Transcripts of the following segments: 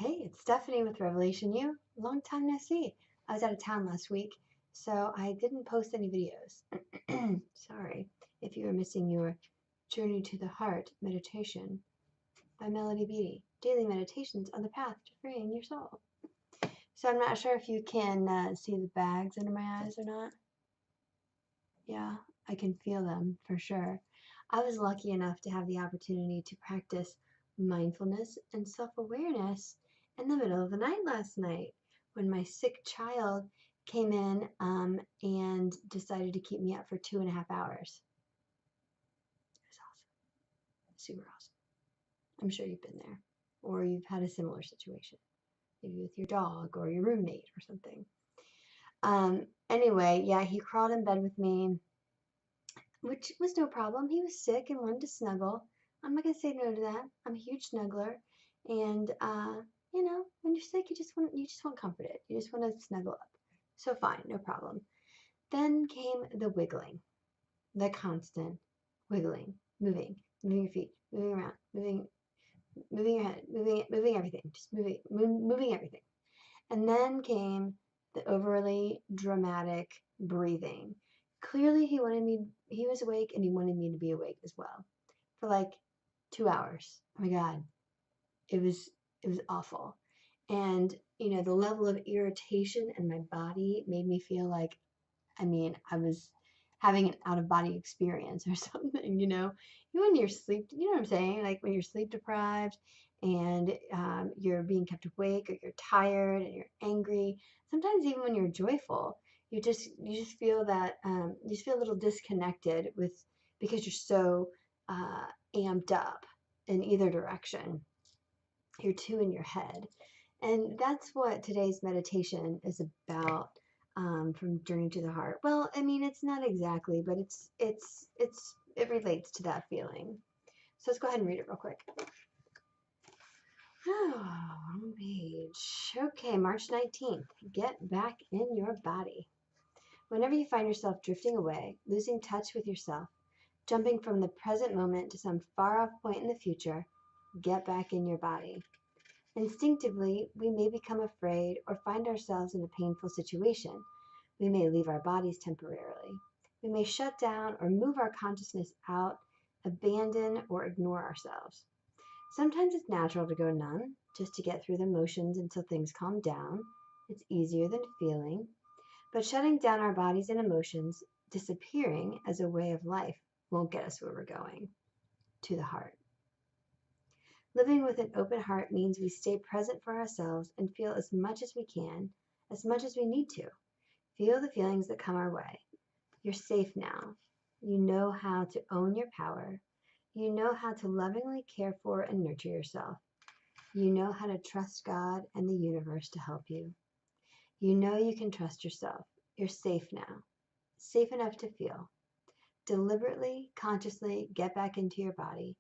Hey, it's Stephanie with RevelationU. Long time no see. I was out of town last week, so I didn't post any videos. Sorry if you were missing your Journey to the Heart meditation by Melody Beattie. Daily meditations on the path to freeing your soul. So I'm not sure if you can see the bags under my eyes or not. Yeah, I can feel them for sure. I was lucky enough to have the opportunity to practice mindfulness and self-awareness in the middle of the night last night when my sick child came in and decided to keep me up for 2.5 hours. It was awesome. Super awesome. I'm sure you've been there, or you've had a similar situation, maybe with your dog or your roommate or something. Anyway, yeah, he crawled in bed with me, which was no problem. He was sick and wanted to snuggle. I'm not gonna say no to that. I'm a huge snuggler, and when you're sick, you just want comforted. You just want to snuggle up. So fine, no problem. Then came the wiggling, the constant wiggling, moving your feet, moving around, moving your head, moving everything, just moving everything. And then came the overly dramatic breathing. Clearly he was awake and he wanted me to be awake as well for like 2 hours. Oh my God. It was awful. And the level of irritation in my body made me feel like, I was having an out of body experience or something, when you're you know what I'm saying? Like when you're sleep deprived and you're being kept awake, or you're tired and you're angry. Sometimes even when you're joyful, you just feel that you just feel a little disconnected because you're so amped up in either direction. You're too in your head. And that's what today's meditation is about, from Journey to the Heart. Well, it's not exactly, but it relates to that feeling. So let's go ahead and read it real quick. Oh, wrong page. Okay, March 19th. Get back in your body. Whenever you find yourself drifting away, losing touch with yourself, jumping from the present moment to some far-off point in the future, get back in your body. Instinctively, we may become afraid or find ourselves in a painful situation. We may leave our bodies temporarily. We may shut down or move our consciousness out, abandon or ignore ourselves. Sometimes it's natural to go numb, just to get through the motions until things calm down. It's easier than feeling. But shutting down our bodies and emotions, disappearing as a way of life, won't get us where we're going, to the heart. Living with an open heart means we stay present for ourselves and feel as much as we can, as much as we need to. Feel the feelings that come our way. You're safe now. You know how to own your power. You know how to lovingly care for and nurture yourself. You know how to trust God and the universe to help you. You know you can trust yourself. You're safe now. Safe enough to feel. Deliberately, consciously get back into your body.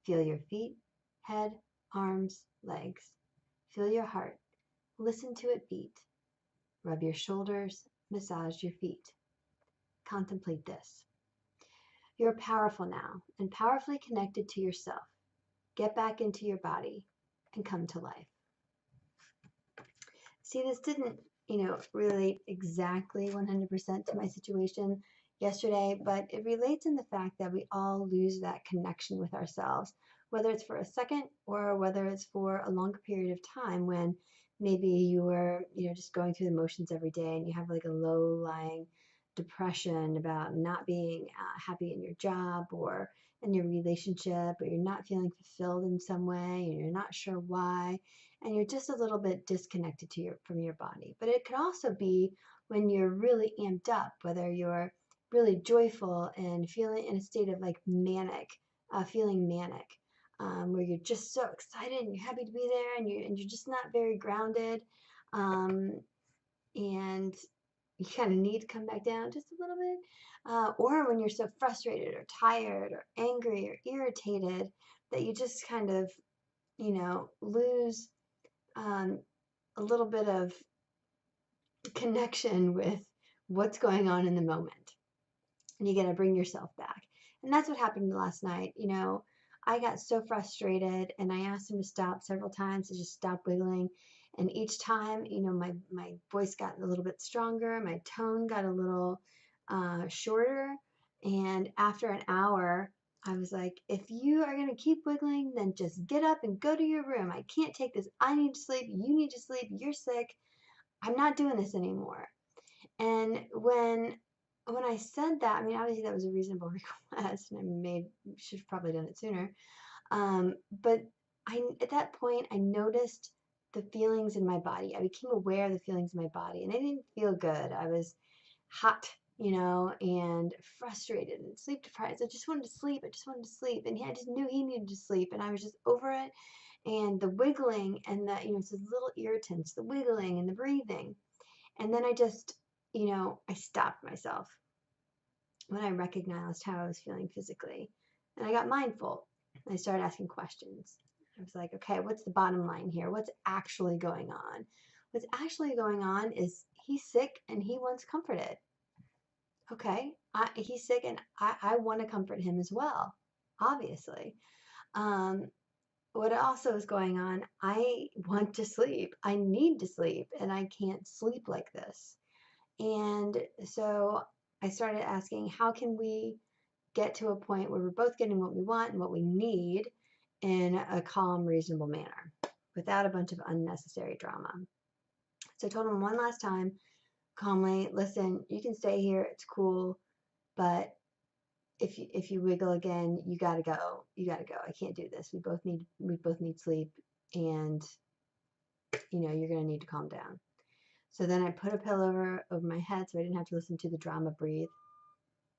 Feel your feet, head, arms, legs. Feel your heart. Listen to it beat. Rub your shoulders. Massage your feet. Contemplate this. You're powerful now and powerfully connected to yourself. Get back into your body and come to life. See, this didn't, relate exactly 100% to my situation yesterday, but it relates in the fact that we all lose that connection with ourselves, whether it's for a second or whether it's for a longer period of time, when maybe you were, just going through the motions every day and you have like a low-lying depression about not being happy in your job or in your relationship, or you're not feeling fulfilled in some way and you're not sure why, and you're just a little bit disconnected from your body. But it could also be when you're really amped up, whether you're really joyful and feeling in a state of like feeling manic, where you're just so excited and you're happy to be there, and you're just not very grounded, and you kind of need to come back down just a little bit, or when you're so frustrated or tired or angry or irritated that you just kind of, lose a little bit of connection with what's going on in the moment. And you got to bring yourself back. And that's what happened last night. I got so frustrated, and I asked him to stop several times, to just stop wiggling. And each time, my voice got a little bit stronger, my tone got a little shorter. And after an hour, I was like, if you are going to keep wiggling, then just get up and go to your room. I can't take this. I need to sleep. You need to sleep. You're sick. I'm not doing this anymore. And when I said that, I mean, obviously that was a reasonable request, and should have probably done it sooner. But at that point, I noticed the feelings in my body. I became aware of the feelings in my body, and I didn't feel good. I was hot, and frustrated and sleep deprived. I just wanted to sleep. I just wanted to sleep. And I just knew he needed to sleep, and I was just over it. And the wiggling and it's those little irritants, the wiggling and the breathing. And then I just, I stopped myself when I recognized how I was feeling physically. And I got mindful. I started asking questions. I was like, okay, what's the bottom line here? What's actually going on? What's actually going on is he's sick and he wants comforted. Okay, he's sick and I want to comfort him as well, obviously. Um, what also is going on, I want to sleep. I need to sleep, and I can't sleep like this. And so I started asking, how can we get to a point where we're both getting what we want and what we need in a calm, reasonable manner without a bunch of unnecessary drama? So I told him one last time, calmly, listen, you can stay here, it's cool, but if you wiggle again, you gotta go. You gotta go. I can't do this. We both need sleep, and you're gonna need to calm down. So then I put a pillow over my head so I didn't have to listen to the drama breathe,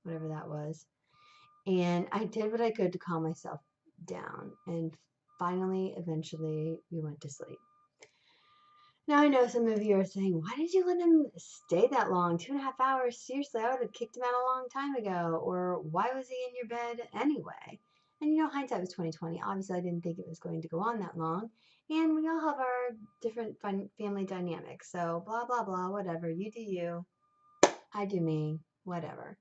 whatever that was. And I did what I could to calm myself down. And finally, eventually, we went to sleep. Now I know some of you are saying, why did you let him stay that long? 2.5 hours? Seriously, I would have kicked him out a long time ago. Or why was he in your bed anyway? And hindsight was 2020. Obviously, I didn't think it was going to go on that long. And we all have our different family dynamics. So blah, blah, blah, whatever. You do you. I do me. Whatever.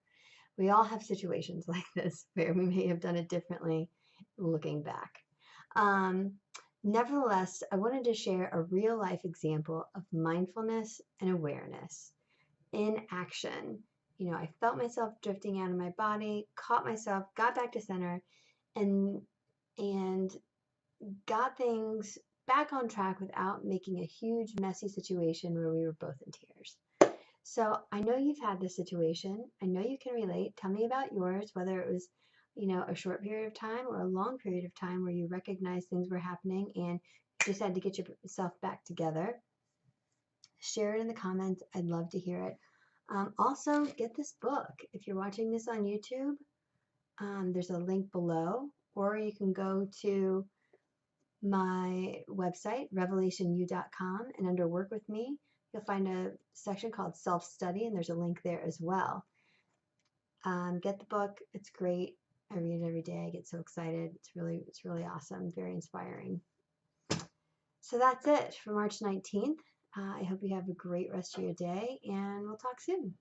We all have situations like this where we may have done it differently looking back. Nevertheless, I wanted to share a real life example of mindfulness and awareness in action. I felt myself drifting out of my body, caught myself, got back to center, and got things back on track without making a huge, messy situation where we were both in tears. So I know you've had this situation. I know you can relate. Tell me about yours, whether it was, a short period of time or a long period of time where you recognized things were happening and just had to get yourself back together. Share it in the comments. I'd love to hear it. Also, get this book. If you're watching this on YouTube, there's a link below, or you can go to my website, RevelationU.com, and under Work With Me, you'll find a section called Self-Study, and there's a link there as well. Get the book. It's great. I read it every day. I get so excited. It's really awesome. Very inspiring. So that's it for March 19th. I hope you have a great rest of your day, and we'll talk soon.